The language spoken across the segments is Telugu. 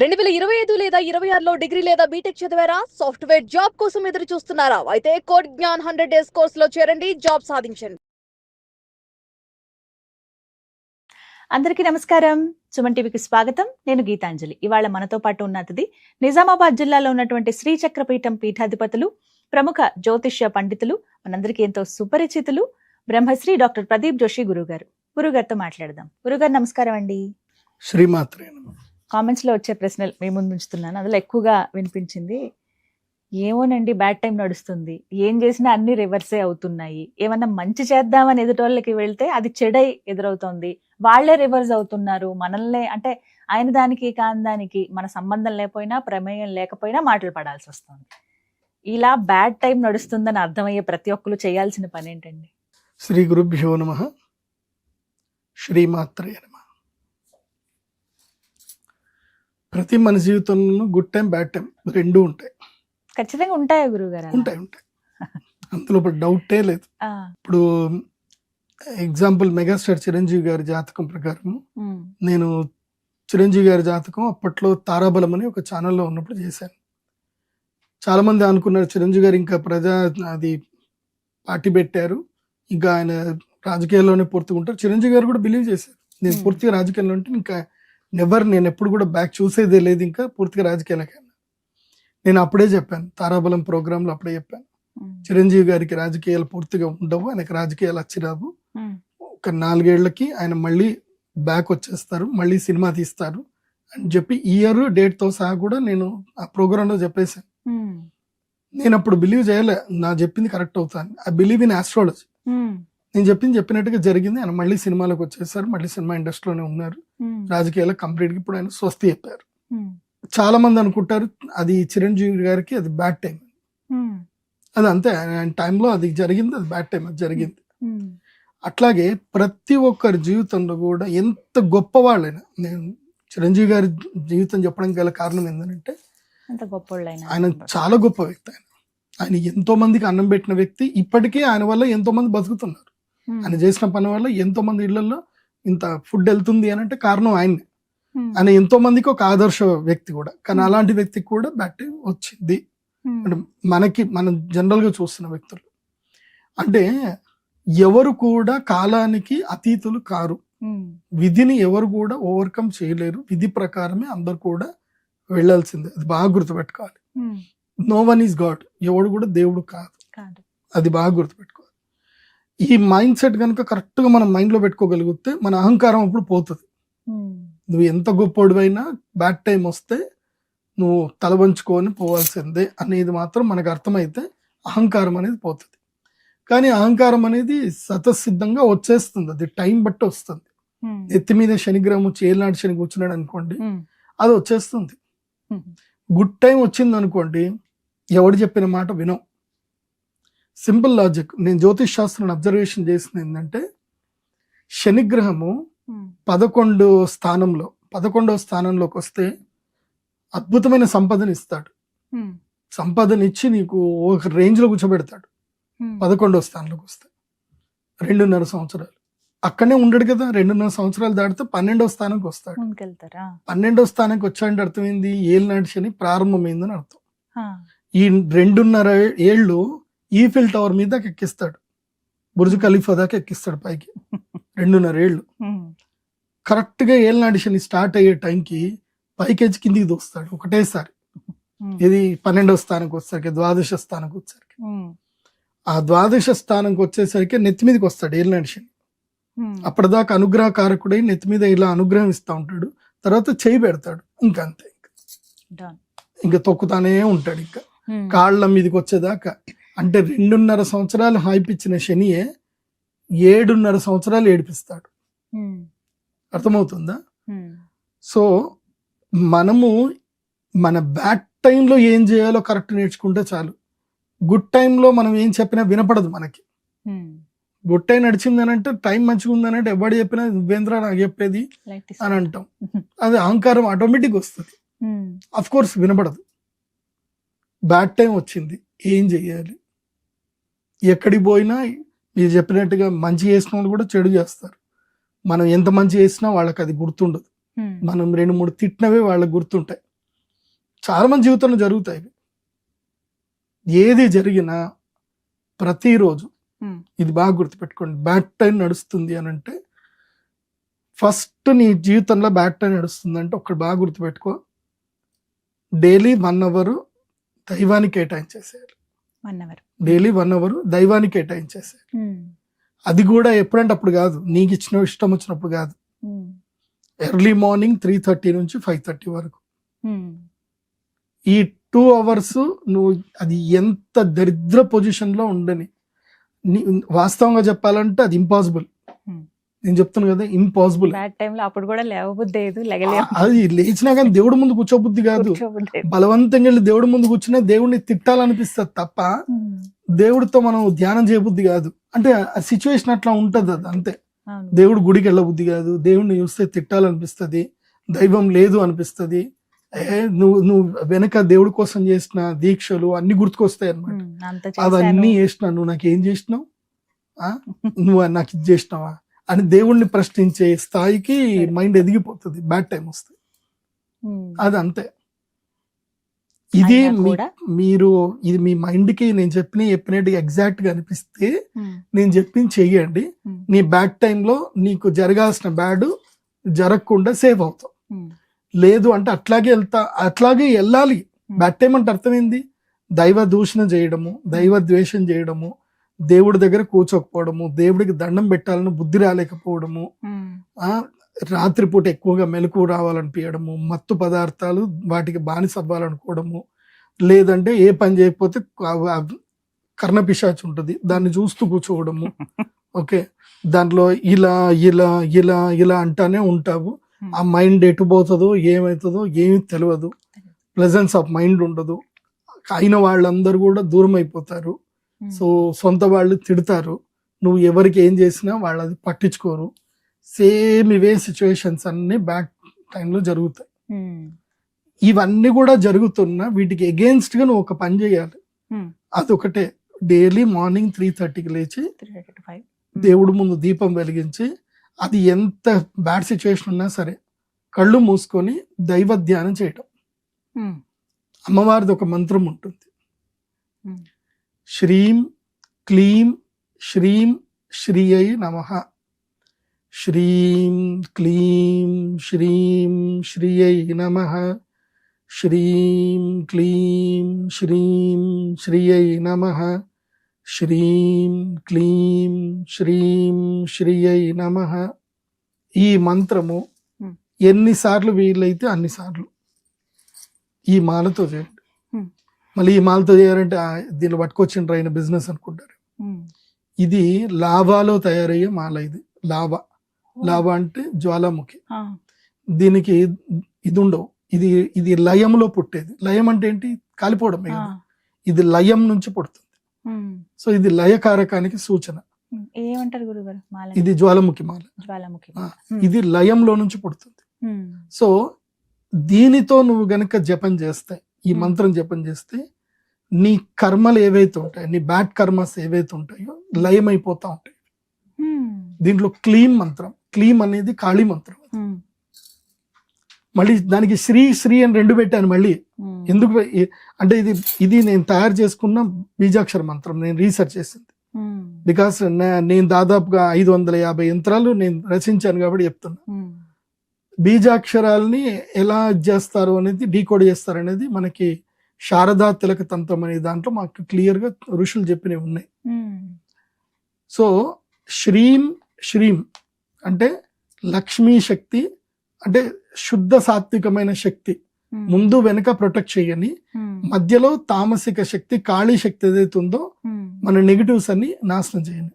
2025 లేదా 26లో డిగ్రీ లేదా బీటెక్ చదివారా? సాఫ్ట్వేర్ జాబ్ కోసం ఎదురు చూస్తున్నారా? అయితే కోడ్ జ్ఞాన్ 100 డేస్ కోర్సులో చేరండి, జాబ్ సాధించండి. అందరికీ నమస్కారం. సుమన్ టీవీకి స్వాగతం. నేను గీతాంజలి. ఇవాళ మనతో పాటు ఉన్న అతిథి నిజామాబాద్ జిల్లాలో ఉన్నటువంటి శ్రీచక్రపీఠం పీఠాధిపతులు, ప్రముఖ జ్యోతిష్య పండితులు, మనందరికీ ఎంతో సుపరిచితులు, బ్రహ్మశ్రీ డాక్టర్ ప్రదీప్ జోషి గురుగారితో మాట్లాడదాం. గురుగారు నమస్కారం అండి. శ్రీమాత్రే నమః. కామెంట్స్ లో వచ్చే ప్రశ్నలు మీ ముందు ఉంచుతున్నాను. అందులో ఎక్కువగా వినిపించింది, ఏమోనండి బ్యాడ్ టైం నడుస్తుంది, ఏం చేసినా అన్ని రివర్సే అవుతున్నాయి, ఏమన్నా మంచి చేద్దామని ఎదుటోళ్ళకి వెళ్తే అది చెడై ఎదురవుతోంది, వాళ్లే రివర్స్ అవుతున్నారు, మనల్నే అంటే ఆయన దానికి కాని దానికి మన సంబంధం లేకపోయినా ప్రమేయం లేకపోయినా మాటలు పడాల్సి వస్తుంది. ఇలా బ్యాడ్ టైం నడుస్తుందని అర్థమయ్యే ప్రతి ఒక్కరు చేయాల్సిన పని ఏంటండి? శ్రీ గురుభ్యో నమః. శ్రీమాత్రే నమః. ప్రతి మన జీవితంలో గుడ్ టైం బ్యాడ్ టైం రెండు ఉంటాయి. ఖచ్చితంగా ఉంటాయా గురుగారు? ఉంటాయి. అందులో ఇప్పుడు డౌటే లేదు. ఇప్పుడు ఎగ్జాంపుల్ మెగాస్టార్ చిరంజీవి గారి జాతకం ప్రకారం, నేను చిరంజీవి గారి జాతకం అప్పట్లో తారాబలం అని ఒక ఛానల్లో ఉన్నప్పుడు చేశాను. చాలా మంది అనుకున్నారు చిరంజీవి గారు ఇంకా అది పార్టీ పెట్టారు, ఇంకా ఆయన రాజకీయాల్లోనే పూర్తిగా ఉంటారు. చిరంజీవి గారు కూడా బిలీవ్ చేశారు, నేను పూర్తిగా రాజకీయాల్లో ఉంటే ఇంకా నేను ఎప్పుడు కూడా బ్యాక్ చూసేదే లేదు, ఇంకా పూర్తిగా రాజకీయాలకి. నేను అప్పుడే చెప్పాను, తారాబలం ప్రోగ్రాంలో అప్పుడే చెప్పాను, చిరంజీవి గారికి రాజకీయాలు పూర్తిగా ఉండవు, ఆయనకి రాజకీయాలు వచ్చిరావు, ఒక 4 ఏళ్లకి ఆయన మళ్ళీ బ్యాక్ వచ్చేస్తారు, మళ్ళీ సినిమా తీస్తారు అని చెప్పి ఇయర్ డేట్ తో సహా కూడా నేను ఆ ప్రోగ్రాంలో చెప్పేశాను. నేను అప్పుడు బిలీవ్ చేయలే, నా చెప్పింది కరెక్ట్ అవుతాను. I believe in astrology. నేను చెప్పినట్టుగా జరిగింది. ఆయన మళ్ళీ సినిమాలోకి వచ్చేసారు, మళ్ళీ సినిమా ఇండస్ట్రీలోనే ఉన్నారు, రాజకీయాలకు కంప్లీట్ గా ఇప్పుడు ఆయన స్వస్తి చెప్పారు. చాలా మంది అనుకుంటారు అది చిరంజీవి గారికి అది బ్యాడ్ టైం. అది అంతే, ఆయన టైంలో అది జరిగింది, అది బ్యాడ్ టైం, అది జరిగింది. అట్లాగే ప్రతి ఒక్కరి జీవితంలో కూడా ఎంత గొప్ప వాళ్ళైనా, నేను చిరంజీవి గారి జీవితం చెప్పడానికి గల కారణం ఏంటంటే ఆయన చాలా గొప్ప వ్యక్తి. ఆయన ఎంతో మందికి అన్నం పెట్టిన వ్యక్తి. ఇప్పటికీ ఆయన వల్ల ఎంతో మంది బతుకుతున్నారు. ఆయన చేసిన పని వల్ల ఎంతో మంది ఇళ్లలో ఇంత ఫుడ్ వెళ్తుంది అని అంటే కారణం ఆయన్నే. ఆయన ఎంతో మందికి ఒక ఆదర్శ వ్యక్తి కూడా. కానీ అలాంటి వ్యక్తికి కూడా బ్యాడ్ టైం వచ్చింది. అంటే మనం జనరల్ గా చూస్తున్న వ్యక్తులు అంటే ఎవరు కూడా కాలానికి అతీతులు కారు, విధిని ఎవరు కూడా ఓవర్కమ్ చేయలేరు, విధి ప్రకారమే అందరు కూడా వెళ్లాల్సిందే. అది బాగా గుర్తుపెట్టుకోవాలి. నో వన్ ఈజ్ గాడ్, ఎవడు కూడా దేవుడు కాదు, అది బాగా గుర్తుపెట్టుకోవాలి. ఈ మైండ్ సెట్ కనుక కరెక్ట్ గా మనం మైండ్ లో పెట్టుకోగలిగితే మన అహంకారం అప్పుడు పోతుంది. నువ్వు ఎంత గొప్పోడివైనా బ్యాడ్ టైం వస్తే నువ్వు తలవంచుకొని పోవాల్సిందే అనేది మాత్రం మనకు అర్థమైతే అహంకారం అనేది పోతుంది. కానీ అహంకారం అనేది స్వతసిద్ధంగా వచ్చేస్తుంది, అది టైం బట్టి వస్తుంది. ఎత్తి మీద శనిగ్రహం వచ్చి ఏళ్ళనాటి శని కూర్చున్నాడు అనుకోండి, అది వచ్చేస్తుంది. గుడ్ టైం వచ్చింది అనుకోండి, ఎవడు చెప్పిన మాట వినం. Simple logic. నేను జ్యోతిష్ శాస్త్రాన్ని అబ్జర్వేషన్ చేసింది ఏంటంటే, శనిగ్రహము 11వ స్థానంలోకి వస్తే అద్భుతమైన సంపదను ఇస్తాడు. సంపదనిచ్చి నీకు ఒక రేంజ్ లో కూర్చోబెడతాడు. 11వ స్థానంలోకి వస్తే 2.5 సంవత్సరాలు అక్కడనే ఉండడు కదా. 2.5 సంవత్సరాలు దాటితే 12వ స్థానంకి వస్తాడు. 12వ స్థానానికి వచ్చాడంటే అర్థం ఏంది? ఏళ్ళనాటి శని ప్రారంభమైందని అర్థం. ఈ 2.5 ఏళ్ళు ఈఫిల్ టవర్ మీద ఎక్కిస్తాడు, బుర్జ్ ఖలీఫా దాకా ఎక్కిస్తాడు పైకి. 2.5 ఏళ్ళు కరెక్ట్ గా ఏళ్ళనాటి శని స్టార్ట్ అయ్యే టైంకి పైకి ఎచ్చి కిందికి దోస్తాడు ఒకటేసారి. ఇది 12వ స్థానంకి వచ్చేసరికి, ద్వాదశ స్థానంకి వచ్చేసరికి, ఆ ద్వాదశ స్థానంకి వచ్చేసరికి నెత్తి మీదకి వస్తాడు ఏళ్ళనాటి శని. అప్పటిదాకా అనుగ్రహ కారకుడై నెత్తి మీద ఇలా అనుగ్రహం ఇస్తా ఉంటాడు, తర్వాత చేయి పెడతాడు, ఇంకా అంతే, ఇంకా తొక్కుతానే ఉంటాడు ఇంకా కాళ్ళ మీదకి వచ్చేదాకా. అంటే 2.5 సంవత్సరాలు హాయిపిచ్చిన శనియే 7.5 సంవత్సరాలు ఏడిపిస్తాడు. అర్థమవుతుందా? సో మనము మన బ్యాడ్ టైంలో ఏం చేయాలో కరెక్ట్ నేర్చుకుంటే చాలు. గుడ్ టైంలో మనం ఏం చెప్పినా వినపడదు మనకి. గుడ్ టైం నడిచిందని అంటే, టైం మంచిగా ఉందని అంటే ఎవడు చెప్పినా నువ్వేంద్ర నాకు చెప్పేది అని అంటాం. అది అహంకారం ఆటోమేటిక్ వస్తుంది. అఫ్ కోర్స్ వినపడదు. బ్యాడ్ టైం వచ్చింది, ఏం చెయ్యాలి? ఎక్కడికి పోయినా మీరు చెప్పినట్టుగా మంచి చేసిన వాళ్ళు కూడా చెడు చేస్తారు. మనం ఎంత మంచి చేసినా వాళ్ళకి అది గుర్తుండదు. మనం 2-3 తిట్టినవే వాళ్ళకి గుర్తుంటాయి. చాలా మంది జీవితంలో జరుగుతాయి ఇవి. ఏది జరిగినా ప్రతిరోజు ఇది బాగా గుర్తుపెట్టుకోండి, బ్యాడ్ టైం నడుస్తుంది అని అంటే ఫస్ట్ నీ జీవితంలో బ్యాడ్ టైం నడుస్తుంది అంటే ఒకటి బాగా గుర్తుపెట్టుకో, డైలీ 1 hour దైవానికి కేటాయించేసేయాలి. 1 hour డైలీ 1 hour దైవానికి కేటాయించేసేయాలి. అది కూడా ఎప్పుడంటే అప్పుడు కాదు, నీకు ఇష్టం వచ్చినప్పుడు కాదు. ఎర్లీ మార్నింగ్ 3:30 నుంచి 5:30 వరకు ఈ 2 hours నువ్వు అది ఎంత దరిద్ర పొజిషన్ లో ఉండని, వాస్తవంగా చెప్పాలంటే అది ఇంపాసిబుల్. నేను చెప్తాను కదా, ఇంపాసిబుల్. బ్యాడ్ టైం లో అప్పుడు కూడా లేవబుద్ధి లేదు, లెగలేము. అది లేచినా కానీ దేవుడి ముందు కూర్చోబుద్ధి కాదు. బలవంతంగా వెళ్ళి దేవుడి ముందు కూర్చున్నా దేవుడిని తిట్టాలనిపిస్తుంది తప్ప దేవుడితో మనం ధ్యానం చేయబుద్ధి కాదు. అంటే ఆ సిచ్యువేషన్ అట్లా ఉంటది, అది అంతే. దేవుడు గుడికి వెళ్ళబుద్ధి కాదు, దేవుడిని చూస్తే తిట్టాలనిపిస్తుంది, దైవం లేదు అనిపిస్తుంది. నువ్వు వెనక దేవుడి కోసం చేసిన దీక్షలు అన్ని గుర్తుకొస్తాయి అన్నమాట. అవన్నీ చేసినా, నువ్వు నాకేం చేసినావు, నువ్వు నాకు ఇది చేసినావా అని దేవుణ్ణి ప్రశ్నించే స్థాయికి మైండ్ ఎదిగిపోతుంది బ్యాడ్ టైం వస్తే. అది అంతే. ఇది మీరు ఇది మీ మైండ్ కి నేను చెప్పినట్టు ఎగ్జాక్ట్ గా అనిపిస్తే నేను చెప్పింది చెయ్యండి. నీ బ్యాడ్ టైంలో నీకు జరగాల్సిన బ్యాడ్ జరగకుండా సేవ్ అవుతావు. లేదు అంటే అట్లాగే వెళ్ళాలి. బ్యాడ్ టైం అంటే అర్థమైంది, దైవ దూషణ చేయడము, దైవ ద్వేషం చేయడము, దేవుడి దగ్గర కూర్చోకపోవడము, దేవుడికి దండం పెట్టాలని బుద్ధి రాలేకపోవడము, రాత్రిపూట ఎక్కువగా మెలకు రావాలనిపించడము, మత్తు పదార్థాలు వాటికి బానిస అవ్వాలనుకోవడము, లేదంటే ఏ పని చేయకపోతే కర్ణపిశాచి ఉంటుంది దాన్ని చూస్తూ కూర్చోవడము. ఓకే, దాంట్లో ఇలా ఇలా ఇలా ఇలా అంటానే ఉంటావు. ఆ మైండ్ ఎటు పోతుందో ఏమవుతుందో ఏమీ తెలియదు, ప్లెజెన్స్ ఆఫ్ మైండ్ ఉండదు. అయిన వాళ్ళందరూ కూడా దూరం అయిపోతారు. సో సొంత వాళ్ళు తిడతారు, నువ్వు ఎవరికి ఏం చేసినా వాళ్ళు అది పట్టించుకోరు. సేమ్ ఇవే సిచ్యువేషన్స్ అన్ని బ్యాక్ టైంలో జరుగుతాయి. ఇవన్నీ కూడా జరుగుతున్నా వీటికి ఎగెయిన్స్ట్ గా నువ్వు ఒక పని చేయాలి. అదొకటే, డైలీ మార్నింగ్ 3:30కి లేచి దేవుడి ముందు దీపం వెలిగించి, అది ఎంత బ్యాడ్ సిచ్యువేషన్ ఉన్నా సరే కళ్ళు మూసుకొని దైవ ధ్యానం చేయటం. అమ్మవారిది ఒక మంత్రం ఉంటుంది, శ్రీం క్లీం శ్రీం శ్రీయై నమః. శ్రీం క్లీం శ్రీం శ్రీయై నమః. శ్రీం క్లీం శ్రీం శ్రీయై నమః. శ్రీం క్లీం శ్రీం శ్రీయై నమః. ఈ మంత్రము ఎన్నిసార్లు వీలైతే అన్నిసార్లు ఈ మాలతో చేయండి. మళ్ళీ ఈ మాలతో చేయాలంటే దీన్ని పట్టుకొచ్చిండ్రు ఆయన బిజినెస్ అనుకుంటారు. ఇది లావాలో తయారయ్యే మాల. ఇది లావా అంటే జ్వాలాముఖి. దీనికి ఇది ఉండవు, ఇది లయంలో పుట్టేది. లయం అంటే ఏంటి, కాలిపోవడం. ఇది లయం నుంచి పుడుతుంది. సో ఇది లయకారకానికి సూచన. ఏమంటారు గురుగారు? ఇది జ్వాలాముఖి మాల. ఇది లయంలో నుంచి పుడుతుంది. సో దీనితో నువ్వు గనక జపం చేస్తే, ఈ మంత్రం జపం చేస్తే, నీ కర్మలు ఏవైతే ఉంటాయో, నీ బ్యాడ్ కర్మస్ ఏవైతే ఉంటాయో లయం అయిపోతా ఉంటాయి. దీంట్లో క్లీం మంత్రం, క్లీం అనేది కాళీ మంత్రం. మళ్ళీ దానికి శ్రీ శ్రీ అని 2 పెట్టాను. మళ్ళీ ఎందుకు అంటే ఇది నేను తయారు చేసుకున్న బీజాక్షర మంత్రం, నేను రీసెర్చ్ చేసింది. బికాస్ నేను దాదాపుగా 550 యంత్రాలు నేను రచించాను కాబట్టి చెప్తున్నా. బీజాక్షరాలని ఎలా చేస్తారు అనేది, డీకోడ్ చేస్తారు అనేది మనకి శారదా తిలక తంత్రం అనే దాంట్లో మాకు క్లియర్ గా ఋషులు చెప్పినవి ఉన్నాయి. సో శ్రీం శ్రీం అంటే లక్ష్మీ శక్తి, అంటే శుద్ధ సాత్వికమైన శక్తి. ముందు వెనక ప్రొటెక్ట్ చేయని, మధ్యలో తామసిక శక్తి కాళీ శక్తి ఏదైతే ఉందో మన నెగిటివ్స్ అన్ని నాశనం చేయని.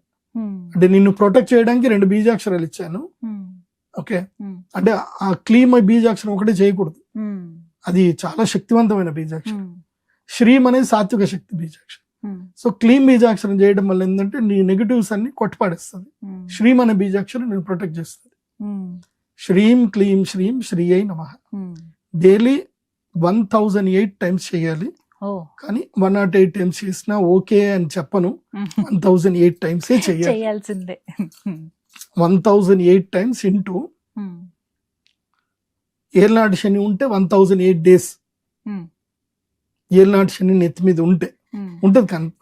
అంటే నిన్ను ప్రొటెక్ట్ చేయడానికి 2 బీజాక్షరాలు ఇచ్చాను. ఓకే, అంటే ఆ క్లీమ్ బీజాక్షరం ఒకటే చేయకూడదు, అది చాలా శక్తివంతమైన బీజాక్షరం. శ్రీం అనేది సాత్విక శక్తి బీజాక్షరం. సో క్లీమ్ బీజాక్షరం చేయడం వల్ల ఏంటంటే నీ నెగిటివ్స్ అన్ని కొట్టుపడేస్తుంది. శ్రీం అనే బీజాక్షరం నేను ప్రొటెక్ట్ చేస్తుంది. శ్రీం క్లీం శ్రీం శ్రీయై నమః. డైలీ 1008 టైమ్స్ చేయాలి. కానీ 108 టైమ్స్ చేసినా ఓకే అని చెప్పను, 1008 టైమ్స్ చేయాల్సిందే. 1008 టైమ్స్ ఇంటూ ఏళ్ళనాటి శని ఉంటే 1008 డేస్ ఏళ్ళనాటి శని నెత్తి మీద ఉంటది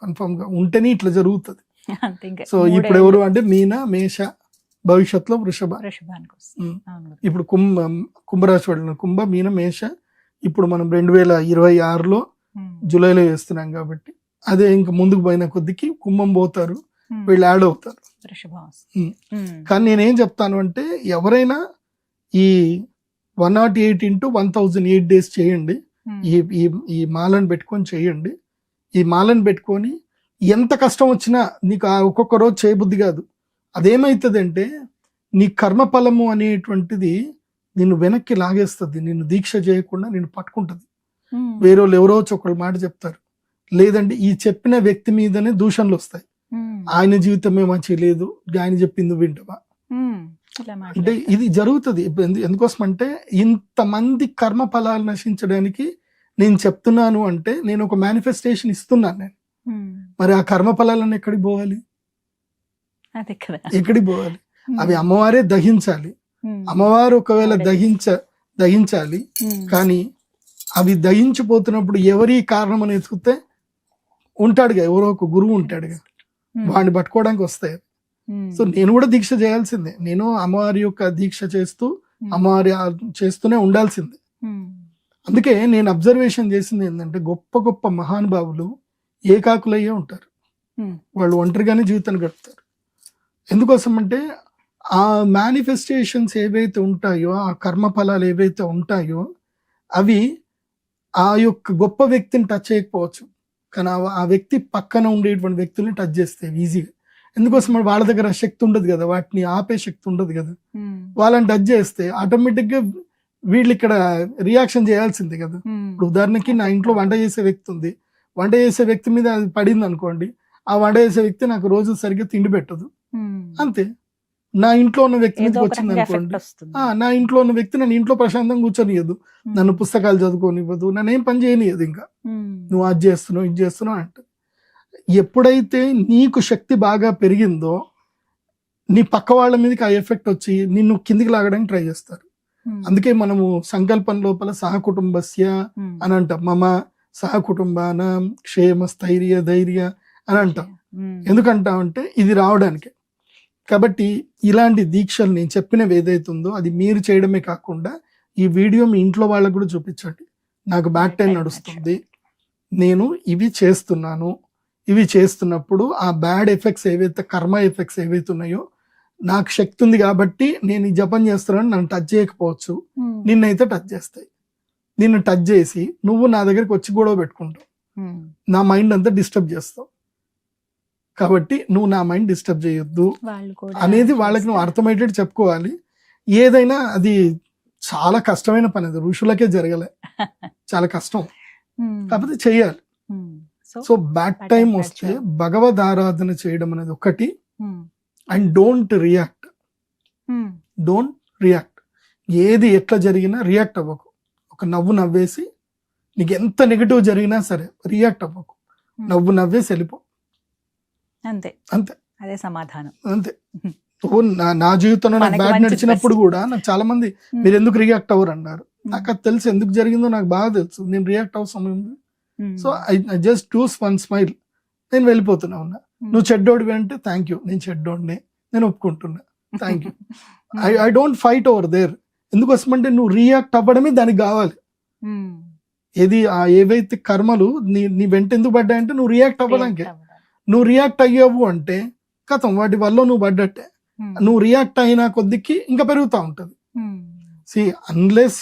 కన్ఫర్మ్ గా, ఉంటేనే ఇట్లా జరుగుతుంది. అంతే ఇంకా సో ఇప్పుడు ఎవరు అంటే మీన, మేష, భవిష్యత్తులో వృషభ. వృషభానికి వస్తుంది. ఉమ్. అవును. ఇప్పుడు కుంభరాశి వాళ్ళు కుంభ, మీన, మేష. ఇప్పుడు మనం 2026లో ఉమ్. జూలైలో చేస్తున్నాం కాబట్టి అదే ఇంకా ముందుకు పోయిన కొద్దికి కుంభం పోతారు, ఉమ్. వీళ్ళు యాడ్ అవుతారు. వృషభం వస్తుంది. ఉమ్. ఉమ్. కానీ నేనేం చెప్తాను అంటే ఎవరైనా ఈ 108 into 1008 days చేయండి. ఉమ్. ఈ ఈ ఈ మాలను పెట్టుకొని చేయండి. ఈ మాలను పెట్టుకొని ఎంత కష్టం వచ్చినా నీకు ఆ ఒక్కొక్క రోజు చేయబుద్ధి కాదు. అదేమవుతుంది అంటే నీ కర్మఫలము అనేటువంటిది నిన్ను వెనక్కి లాగేస్తుంది, నిన్ను దీక్ష చేయకుండా నిన్ను పట్టుకుంటుంది. ఉమ్. వేరే వాళ్ళు ఎవరో వచ్చి ఒకళ్ళు మాట చెప్తారు, లేదంటే ఈ చెప్పిన వ్యక్తి మీదనే దూషణలు వస్తాయి. ఉమ్. ఆయన జీవితమే మంచి లేదు, ఆయన చెప్పింది వింటవా ఉమ్. ఇలా అంటే మాట్లాడతారు. ఇది జరుగుతుంది. ఎందుకోసం అంటే ఇంతమంది కర్మ ఫలాలు నశించడానికి నేను చెప్తున్నాను అంటే నేను ఒక మేనిఫెస్టేషన్ ఇస్తున్నాను నేను. ఉమ్. మరి ఆ కర్మ ఫలాలను ఎక్కడికి పోవాలి? అదే కదా. ఎక్కడికి పోవాలి? ఉమ్. అవి అమ్మవారే దహించాలి. ఉమ్. అమ్మవారు ఒకవేళ ఆవిడే దహించాలి. ఉమ్. కానీ అవి దహించిపోతున్నప్పుడు ఎవరి కారణం అని ఎత్తుకుతే ఉంటాడుగా, ఎవరో ఒక గురువు ఉంటాడుగా, ఉమ్. వాడిని పట్టుకోవడానికి వస్తాయి. ఉమ్. సో నేను కూడా దీక్ష చేయాల్సిందే. నేను అమ్మవారి యొక్క దీక్ష చేస్తూ ఉమ్. అమ్మవారి చేస్తూనే ఉండాల్సిందే. ఉమ్. అందుకే నేను అబ్జర్వేషన్ చేసింది ఏంటంటే గొప్ప గొప్ప మహానుభావులు ఏకాకులయ్యే ఉంటారు. ఉమ్. వాళ్ళు ఒంటరిగానే జీవితాన్ని గడుపుతారు. ఎందుకోసం అంటే ఆ మేనిఫెస్టేషన్స్ ఏవైతే ఉంటాయో, ఆ కర్మ ఫలాలు ఏవైతే ఉంటాయో అవి ఆ యొక్క గొప్ప వ్యక్తిని టచ్ చేయకపోవచ్చు, కానీ ఆ వ్యక్తి పక్కన ఉండేటువంటి వ్యక్తుల్ని టచ్ చేస్తాయి ఈజీగా. ఎందుకోసం అంటే వాళ్ళ దగ్గర శక్తి ఉండదు కదా, వాటిని ఆపే శక్తి ఉండదు కదా. ఉమ్. వాళ్ళని టచ్ చేస్తే ఆటోమేటిక్గా వీళ్ళు ఇక్కడ రియాక్షన్ చేయాల్సిందే కదా. ఉమ్. ఇప్పుడు ఉదాహరణకి నా ఇంట్లో వంట చేసే వ్యక్తి ఉంది, వంట చేసే వ్యక్తి మీద అది పడింది అనుకోండి, ఆ వంట చేసే వ్యక్తి నాకు రోజు సరిగ్గా తిండి పెట్టదు, ఉమ్. అంతే. నా ఇంట్లో ఉన్న వ్యక్తి ఏదో మీదకి ఒక వచ్చింది రకంగా అనుకోండి, ఎఫెక్ట్ వస్తుంది. నా ఇంట్లో ఉన్న వ్యక్తి నన్ను ఇంట్లో ప్రశాంతంగా కూర్చొనియదు, ఉమ్. నన్ను పుస్తకాలు చదువుకోనివ్వదు, నన్ను ఏం పని చేయనియదు. ఇంకా ఉమ్. నువ్వు అది చేస్తున్నావు ఇది చేస్తున్నావు అంట. ఎప్పుడైతే నీకు శక్తి బాగా పెరిగిందో నీ పక్క వాళ్ళ మీదకి ఆ ఎఫెక్ట్ వచ్చి నిన్ను కిందికి లాగడానికి ట్రై చేస్తారు. ఉమ్. అందుకే మనము సంకల్పం లోపల సహకుటుంబస్య ఉమ్. అని అంటాం, మమ సహకుటుంబాన క్షేమ స్థైర్య ధైర్య అని అంటాం. ఉమ్. ఎందుకంటామంటే ఇది రావడానికి. కాబట్టి ఇలాంటి దీక్షలు నేను చెప్పినవి ఏదైతే ఉందో అది మీరు చేయడమే కాకుండా ఈ వీడియో మీ ఇంట్లో వాళ్ళకు కూడా చూపించండి. నాకు బ్యాడ్ టైం నడుస్తుంది, నేను ఇవి చేస్తున్నాను, ఇవి చేస్తున్నప్పుడు ఆ బ్యాడ్ ఎఫెక్ట్స్ ఏవైతే కర్మ ఎఫెక్ట్స్ ఏవైతే ఉన్నాయో, నాకు శక్తి ఉంది కాబట్టి నేను ఈ జపం చేస్తున్నాను, నన్ను టచ్ చేయకపోవచ్చు, ఉమ్. నిన్నైతే టచ్ చేస్తాయి. నిన్ను టచ్ చేసి నువ్వు నా దగ్గరికి వచ్చి గొడవ పెట్టుకుంటావు, ఉమ్. నా మైండ్ అంతా డిస్టర్బ్ చేస్తావు. కాబట్టి నువ్వు నా మైండ్ డిస్టర్బ్ చేయొద్దు వాళ్ళు కూడా అనేది వాళ్ళకి నువ్వు అర్థమయ్యేటట్టు చెప్పుకోవాలి. ఏదైనా అది చాలా కష్టమైన పని, అది ఋషులకే జరగలే, చాలా కష్టం, ఉమ్. కాకపోతే చెయ్యాలి. Um. So bad Bad time time వస్తే job. భగవద్ ఆరాధన చేయడం అనేది ఒకటి. Um. And don't react, um. Don't react. ఏది ఎట్లా జరిగినా రియాక్ట్ అవ్వకు. ఒక నవ్వు నవ్వేసి, నీకు ఎంత నెగిటివ్ జరిగినా సరే రియాక్ట్ అవ్వకు, నవ్వు నవ్వేసి వెళ్ళిపో, అంతే అంతే అదే సమాధానం. అంతే. నా జీవితంలో నాకు మనకి బ్యాడ్ మంచి నడిచినప్పుడు best. కూడా నాకు చాలా మంది ఉమ్. మీరు ఎందుకు రియాక్ట్ అవ్వరు అన్నారు. నాకు అది తెలుసు, ఎందుకు జరిగిందో నాకు బాగా తెలుసు. నేను రియాక్ట్ అవసరం ఉంది. Um. So I just choose one smile, నేను వెళ్ళిపోతున్నా ఉన్నా. ఉమ్. నువ్వు చెడ్డోడివి అంటే థ్యాంక్ యూ, నేను చెడ్డోడిని, నేను ఒప్పుకుంటున్నా, thank you. I don't fight over there. ఎందుకోసమంటే నువ్వు రియాక్ట్ అవ్వడమే దానికి కావాలి. ఉమ్. ఏది ఏవైతే కర్మలు నీ వెంట ఎందుకు పడ్డాయంటే నువ్వు రియాక్ట్ అవ్వడానికి. React అవ్వడం. నువ్వు రియాక్ట్ అయ్యావు అంటే కథం, వాటి వల్ల నువ్వు పడ్డట్టే. ఉమ్. నువ్వు రియాక్ట్ అయిన కొద్దికి ఇంకా పెరుగుతూ ఉంటుంది. Um. See unless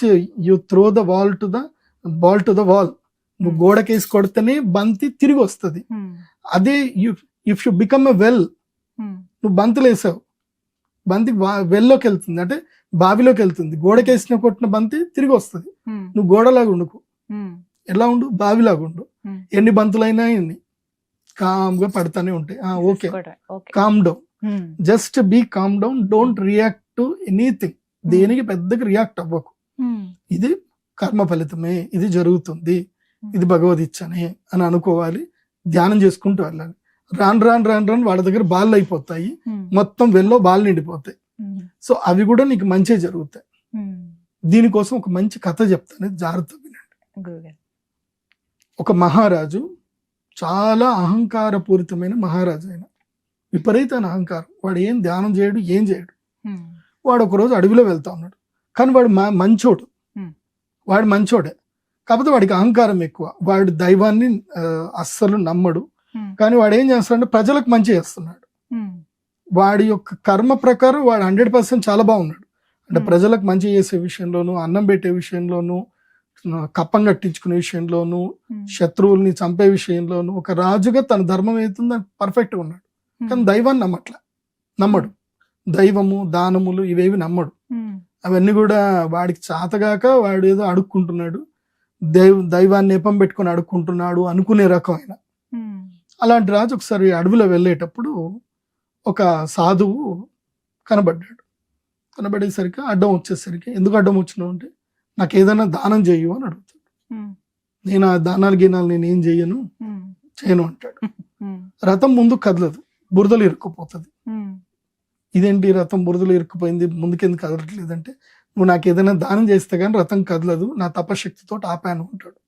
you throw the ball to the wall, నువ్వు గోడకేసి కొడితేనే బంతి తిరిగి వస్తుంది. ఉమ్. అదే if you become a well, um. నువ్వు బంతులు వేసావు, బంతి వెల్లోకి వెళ్తుంది, అంటే బావిలోకి వెళ్తుంది. గోడకేసిన కొట్టిన బంతి తిరిగి వస్తుంది. ఉమ్. నువ్వు గోడలాగా ఉండుకు, ఉమ్. ఎలా ఉండు, బావిలాగా ఉండు. ఉమ్. ఎన్ని బంతులైనా ఎన్ని కామ్గా పడతానే ఉంటాయి. ఓకే, కూడా. Okay. Calm down, um. Just be calm down, don't react to anything. దేనికి పెద్దగా రియాక్ట్ అవ్వకు. ఉమ్. ఇది కర్మ ఫలితమే, ఇది జరుగుతుంది, ఇది భగవదిచ్చనే అని అనుకోవాలి. ధ్యానం చేసుకుంటూ వెళ్ళాలి. రాను రాను రాను రాను వాళ్ళ దగ్గర బాల్ అయిపోతాయి, ఉమ్. మొత్తం వెల్లో బాల్ నిండిపోతాయి. ఉమ్. సో అవి కూడా నీకు మంచి జరుగుతాయి. ఉమ్. దీనికోసం ఒక మంచి కథ చెప్తాను, జాగ్రత్త వినండి. గురుగారు ఒక మహారాజు, చాలా అహంకారపూరితమైన మహారాజు ఆయన, విపరీతమైన అహంకారం. వాడు ఏం ధ్యానం చేయడు, ఏం చేయడు. వాడు ఒకరోజు అడవిలో వెళ్తా ఉన్నాడు, కానీ వాడు మంచోడు, వాడు మంచోడే, కాకపోతే వాడికి అహంకారం ఎక్కువ. వాడు దైవాన్ని అస్సలు నమ్మడు, కానీ వాడు ఏం చేస్తాడంటే ప్రజలకు మంచి చేస్తున్నాడు. వాడి యొక్క కర్మ ప్రకారం వాడు 100% చాలా బాగున్నాడు. అంటే ప్రజలకు మంచి చేసే విషయంలోను, అన్నం పెట్టే విషయంలోను, కప్పం కట్టించుకునే విషయంలోను, శత్రువుల్ని చంపే విషయంలోను ఒక రాజుగా తన ధర్మం అవుతుంది పర్ఫెక్ట్ గా ఉన్నాడు. కానీ దైవాన్ని నమ్మడు. దైవము, దానములు ఇవేవి నమ్మడు. అవన్నీ కూడా వాడికి చాతగాక వాడు ఏదో అడుక్కుంటున్నాడు, దైవాన్ని నెపం పెట్టుకుని అడుక్కుంటున్నాడు అనుకునే రకం ఆయన. అలాంటి రాజు ఒకసారి అడవిలో వెళ్ళేటప్పుడు ఒక సాధువు కనబడ్డాడు. కనబడేసరికి అడ్డం వచ్చేసరికి, ఎందుకు అడ్డం వచ్చినావు అంటే, నాకు ఏదైనా దానం చేయు అని అడుగుతాడు. నేను ఆ దానాలు గినాలు నేను ఏం చేయను అంటాడు. రథం ముందు కదలదు, బురదలు ఇరుక్కుపోతుంది. ఇదేంటి రథం బురదలు ఇరుక్కుపోయింది, ముందుకెందుకు కదలట్లేదంటే, నువ్వు నాకు ఏదైనా దానం చేస్తే కానీ రథం కదలదు, నా తపశక్తితో ఆపాను అంటాడు.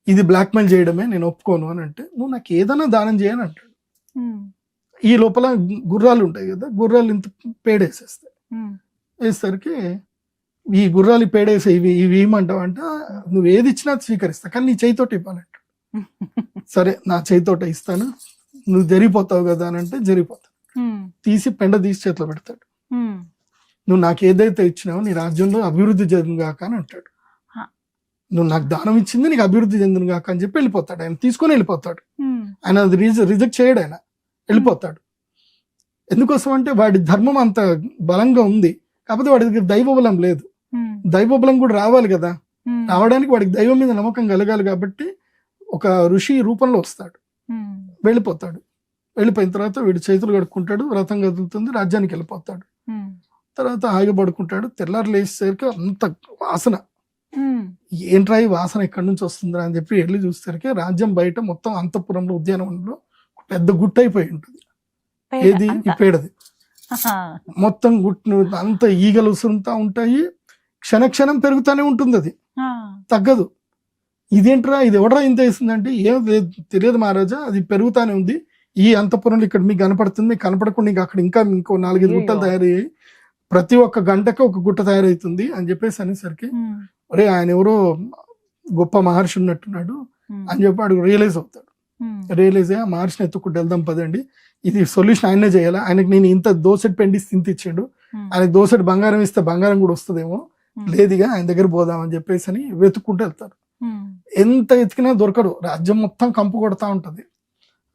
ఇది బ్లాక్మెయిల్ చేయడమే, నేను ఒప్పుకోను అని అంటే, నువ్వు నాకు ఏదైనా దానం చేయని అంటాడు. ఈ లోపల గుర్రాలు ఉంటాయి కదా, గుర్రాలు ఇంత పేడేసేస్తాయి. వేసరికి ఈ గుర్రాలు పేడేసే ఇవి ఏమంటావు అంటే, నువ్వు ఏది ఇచ్చినా స్వీకరిస్తా, కానీ నీ చేయితోటి ఇవ్వాలంటాడు. సరే నా చేయితోట ఇస్తాను, నువ్వు జరిగిపోతావు కదా అని అంటే జరిగిపోతావు. తీసి పెండ తీసి చేతిలో పెడతాడు. నువ్వు నాకు ఏదైతే ఇచ్చినావో నీ రాజ్యంలో అభివృద్ధి చెందును గాక అని అంటాడు. నువ్వు నాకు దానం ఇచ్చింది నీకు అభివృద్ధి చెందును గాక అని చెప్పి వెళ్ళిపోతాడు. ఆయన తీసుకొని వెళ్ళిపోతాడు. ఆయన అది రిజెక్ట్ చేయడు, ఆయన వెళ్ళిపోతాడు. ఎందుకోసం అంటే వాడి ధర్మం అంత బలంగా ఉంది, కాకపోతే వాడి దగ్గర దైవ బలం లేదు. దైవ బలం కూడా రావాలి కదా, రావడానికి వాడికి దైవం మీద నమ్మకం కలగాలి. కాబట్టి ఒక ఋషి రూపంలో వస్తాడు, వెళ్ళిపోతాడు. వెళ్ళిపోయిన తర్వాత వీడు చేతులు కడుక్కుంటాడు, రథం కదులుతుంది, రాజ్యానికి వెళ్ళిపోతాడు. తర్వాత ఆగి పడుకుంటాడు. తెల్లారు లేచేసరికి అంత వాసన, ఏంట్రా ఈ వాసన ఎక్కడి నుంచి వస్తుందా అని చెప్పి వెళ్ళి చూసేసరికి రాజ్యం బయట మొత్తం అంతఃపురంలో, ఉద్యానవనంలో పెద్ద గుట్ట అయిపోయి ఉంటుంది. ఏది ఈ పేడది మొత్తం గుట్టు అంత ఈగలు ఉసురుతా ఉంటాయి, క్షణక్షణం పెరుగుతానే ఉంటుంది, అది తగ్గదు. ఇదేంట్రా, ఇది ఎవడరా ఇంత వేసిందంటే, ఏం తెలియదు మహారాజా, అది పెరుగుతానే ఉంది. ఈ అంతఃపురంలో ఇక్కడ మీకు కనపడుతుంది, మీకు కనపడకుండా ఇంకా అక్కడ ఇంకో 4-5 గుట్టలు తయారయ్యాయి, ప్రతి ఒక్క గంటకి ఒక గుట్ట తయారవుతుంది అని చెప్పేసి అనేసరికి, ఒరే ఆయన ఎవరో గొప్ప మహర్షి ఉన్నట్టున్నాడు అని చెప్పి అడుగు రియలైజ్ అవుతాడు. రియలైజ్ అయ్యి ఆ మహర్షిని ఎత్తుకుంటూ వెళ్దాం పదండి, ఇది సొల్యూషన్ ఆయనే చేయాలా, ఆయనకి నేను ఇంత దోసెట్ పెండిస్తే ఇంత ఇచ్చాడు, ఆయనకి దోసెట్ బంగారం ఇస్తే బంగారం కూడా వస్తుందేమో, లేదుగా ఆయన దగ్గర పోదామని చెప్పేసి అని వెతుక్కుంటూ వెళ్తారు. ఎంత ఎతికినా దొరకడు, రాజ్యం మొత్తం కంపు కొడతా ఉంటది.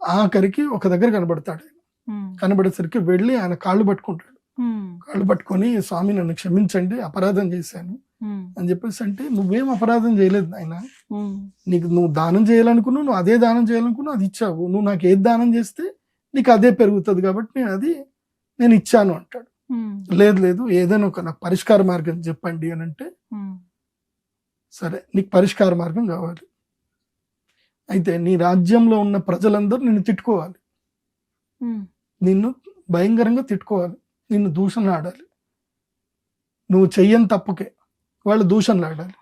ఆఖరికి ఒక దగ్గర కనబడతాడు. కనబడేసరికి వెళ్ళి ఆయన కాళ్ళు పట్టుకుంటాడు. కాళ్ళు పట్టుకొని, స్వామి నన్ను క్షమించండి, అపరాధం చేశాను అని చెప్పేసి అంటే, నువ్వేం అపరాధం చేయలేదు ఆయన, నీకు నువ్వు దానం చేయాలనుకున్నావు, నువ్వు అదే దానం చేయాలనుకున్నావు, అది ఇచ్చావు. నువ్వు నాకు ఏది దానం చేస్తే నీకు అదే పెరుగుతుంది కాబట్టి నేను ఇచ్చాను అంటాడు. లేదు ఏదైనా ఒక నాకు పరిష్కార మార్గం చెప్పండి అని అంటే, సరే నీకు పరిష్కార మార్గం కావాలి, అయితే నీ రాజ్యంలో ఉన్న ప్రజలందరూ నిన్ను తిట్టుకోవాలి, నిన్ను భయంకరంగా తిట్టుకోవాలి, నిన్ను దూషణలు ఆడాలి, నువ్వు చెయ్యని తప్పుకే వాళ్ళు దూషణలు ఆడాలి,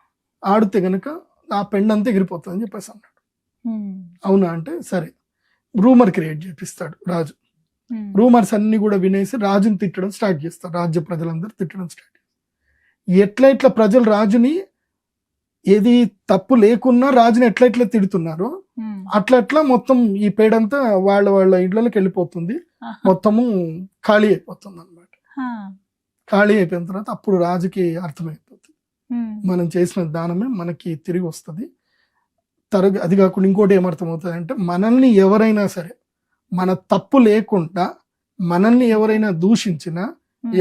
ఆడితే గనక ఆ పెండంతా ఎగిరిపోతుంది అని చెప్పేసి అన్నాడు. అవునా అంటే సరే, రూమర్ క్రియేట్ చేపిస్తాడు రాజు. రూమర్స్ అన్ని కూడా వినేసి రాజుని తిట్టడం స్టార్ట్ చేస్తారు. రాజ్య ప్రజలందరూ తిట్టడం స్టార్ట్ చేస్తారు. ఎట్లా ప్రజలు రాజుని ఏది తప్పు లేకున్నా రాజుని ఎట్లా తిడుతున్నారో అట్లా మొత్తం ఈ పేడంతా వాళ్ళ ఇళ్లలోకి వెళ్ళిపోతుంది, మొత్తము ఖాళీ అయిపోతుంది అనమాట. ఖాళీ అయిపోయిన తర్వాత అప్పుడు రాజుకి అర్థమైపోతుంది, మనం చేసిన దానమే మనకి తిరిగి వస్తుంది. అది కాకుండా ఇంకోటి ఏమర్థమవుతుంది అంటే, మనల్ని ఎవరైనా సరే మన తప్పు లేకుండా మనల్ని ఎవరైనా దూషించినా,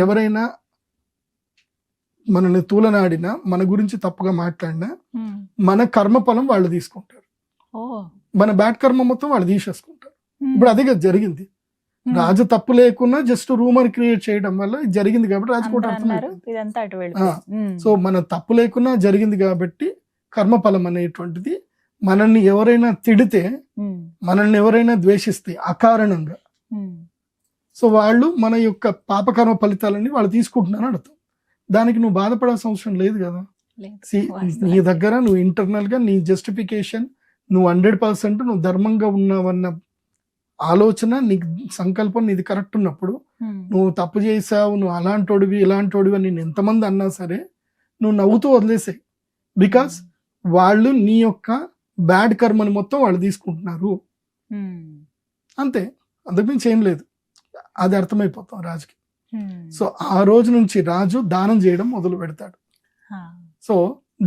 ఎవరైనా మనల్ని తూలనాడినా, మన గురించి తప్పుగా మాట్లాడినా, మన కర్మఫలం వాళ్ళు తీసుకుంటారు, మన బ్యాడ్ కర్మ మొత్తం వాళ్ళు తీసేసుకుంటారు. ఇప్పుడు అదే కదా జరిగింది. రాజు తప్పు లేకున్నా జస్ట్ రూమర్ క్రియేట్ చేయడం వల్ల ఇది జరిగింది కాబట్టి రాజకోట సో మన తప్పు లేకున్నా జరిగింది కాబట్టి కర్మఫలం అనేటువంటిది, మనల్ని ఎవరైనా తిడితే, మనల్ని ఎవరైనా ద్వేషిస్తే అకారణంగా, సో వాళ్ళు మన యొక్క పాపకర్మ ఫలితాలని వాళ్ళు తీసుకుంటున్నారని అర్థం. దానికి నువ్వు బాధపడాల్సిన అవసరం లేదు కదా. నీ దగ్గర నువ్వు ఇంటర్నల్ గా నీ జస్టిఫికేషన్, నువ్వు 100% నువ్వు ధర్మంగా ఉన్నావన్న ఆలోచన నీకు సంకల్పం నీది కరెక్ట్ ఉన్నప్పుడు నువ్వు తప్పు చేసావు, నువ్వు అలాంటోడివి ఇలాంటోడివి అని నేను ఎంతమంది అన్నా సరే నువ్వు నవ్వుతూ వదిలేసాయి. బికాస్ వాళ్ళు నీ యొక్క బ్యాడ్ కర్మని మొత్తం వాళ్ళు తీసుకుంటున్నారు అంతే, అంతకుమించి ఏం లేదు. అది అర్థమైపోతాం రాజుకి. సో ఆ రోజు నుంచి రాజు దానం చేయడం మొదలు పెడతాడు. సో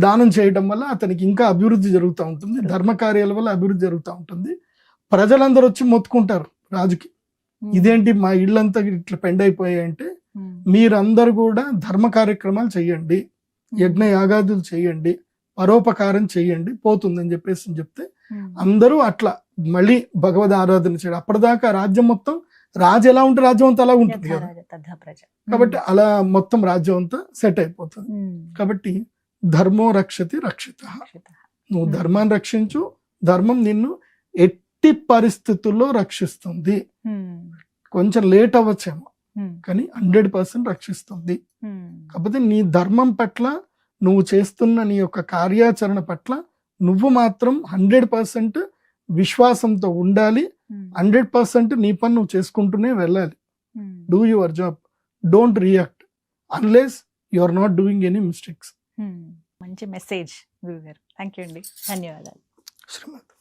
దానం చేయడం వల్ల అతనికి ఇంకా అభివృద్ధి జరుగుతూ ఉంటుంది, ధర్మ కార్యాల వల్ల అభివృద్ధి జరుగుతూ ఉంటుంది. ప్రజలందరూ వచ్చి మొత్తుకుంటారు రాజుకి, ఇదేంటి మా ఇళ్ళంతా ఇట్లా పెండైపోయాయి అంటే, మీరందరూ కూడా ధర్మ కార్యక్రమాలు చెయ్యండి, యజ్ఞ యాగాదులు చెయ్యండి, పరోపకారం చెయ్యండి, పోతుందని చెప్పేసి చెప్తే అందరూ అట్లా మళ్ళీ భగవద్ ఆరాధన చేయడం. అప్పటిదాకా రాజ్యం మొత్తం రాజు ఎలా ఉంటే రాజ్యం అంతా అలా ఉంటుంది కదా, కాబట్టి అలా మొత్తం రాజ్యం అంతా సెట్ అయిపోతుంది. కాబట్టి ధర్మో రక్షతి రక్షిత, నువ్వు ధర్మాన్ని రక్షించు, ధర్మం నిన్ను ఎట్టి పరిస్థితుల్లో రక్షిస్తుంది. కొంచెం లేట్ అవ్వచ్చేమో కానీ 100% రక్షిస్తుంది. కాకపోతే నీ ధర్మం పట్ల, నువ్వు చేస్తున్న నీ యొక్క కార్యాచరణ పట్ల నువ్వు మాత్రం 100% విశ్వాసంతో ఉండాలి. 100% నీ పని నువ్వు చేసుకుంటూనే వెళ్ళాలి. Do your job, don't react unless you are not doing any mistakes. మంచి మెసేజ్ గురుగారు. థ్యాంక్ యూ అండి, ధన్యవాదాలు. శ్రీమతి.